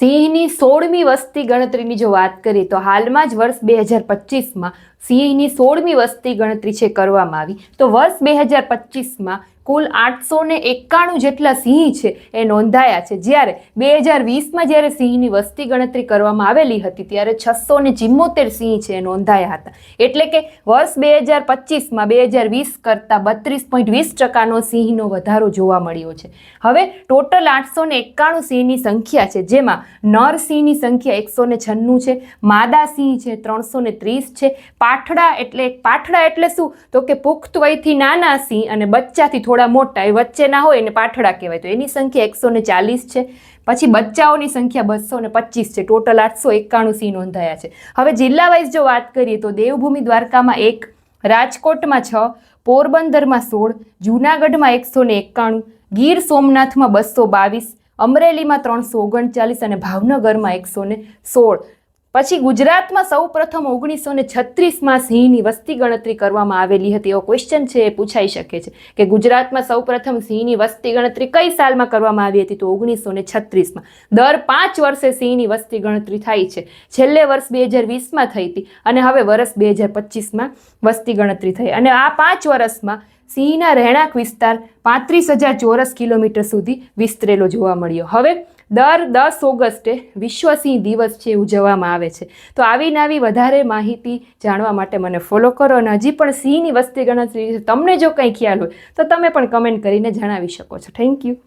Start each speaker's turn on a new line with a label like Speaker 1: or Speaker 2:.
Speaker 1: સિંહની 16મી વસ્તી ગણતરીની જો વાત કરીએ તો હાલમાં જ વર્ષ 2025માં સિંહની 16મી વસ્તી ગણતરી છે કરવામાં આવી. તો વર્ષ 2025માં કુલ 891 જેટલા સિંહ છે એ નોંધાયા છે, જ્યારે 2020માં જ્યારે સિંહની વસ્તી ગણતરી કરવામાં આવેલી હતી ત્યારે 674 સિંહ છે એ નોંધાયા હતા. એટલે કે વર્ષ 2025માં 2020 કરતાં 32.20% સિંહનો વધારો જોવા મળ્યો છે. હવે ટોટલ 891 સિંહની સંખ્યા છે, જેમાં નર સિંહની સંખ્યા 196 છે, માદા સિંહ છે 330 છે, પાઠડા એટલે શું તો કે પુખ્ત વયથી નાના સિંહ અને બચ્ચાથી થોડા મોટા એ વચ્ચેના હોય એને પાઠડા કહેવાય, તો એની સંખ્યા 140 છે. પછી બચ્ચાઓની સંખ્યા 225 છે. ટોટલ 891 સિંહ નોંધાયા છે. હવે જિલ્લા વાઇઝ જો વાત કરીએ તો દેવભૂમિ દ્વારકામાં 1, રાજકોટમાં 6, પોરબંદરમાં 16, જૂનાગઢમાં 191, ગીર સોમનાથમાં 222, અમરેલીમાં 339 અને ભાવનગરમાં 116. પછી ગુજરાતમાં સૌપ્રથમ 1936માં સિંહની વસ્તી ગણતરી કરવામાં આવેલી હતી. એવો ક્વેશ્ચન છે એ પૂછાઈ શકે છે કે ગુજરાતમાં સૌપ્રથમ સિંહની વસ્તી ગણતરી કઈ સાલમાં કરવામાં આવી હતી? તો 1936માં. દર 5 વર્ષે સિંહની વસ્તી ગણતરી થાય છે. છેલ્લે વર્ષ 2020માં થઈ હતી અને હવે વર્ષ 2025માં વસ્તી ગણતરી થઈ, અને આ 5 વર્ષમાં સિંહના રહેણાંક વિસ્તાર 35,000 ચોરસ કિલોમીટર સુધી વિસ્તરેલો જોવા મળ્યો. હવે દર 10 ઓગસ્ટે વિશ્વ સિંહ દિવસ છે ઉજવવામાં આવે છે. તો આવી નવી વધારે માહિતી જાણવા માટે મને ફોલો કરો, અને હજી પણ સિંહની વસ્તી ગણતરી તમને જો કંઈ ખ્યાલ હોય તો તમે પણ કમેન્ટ કરીને જણાવી શકો છો. Thank you.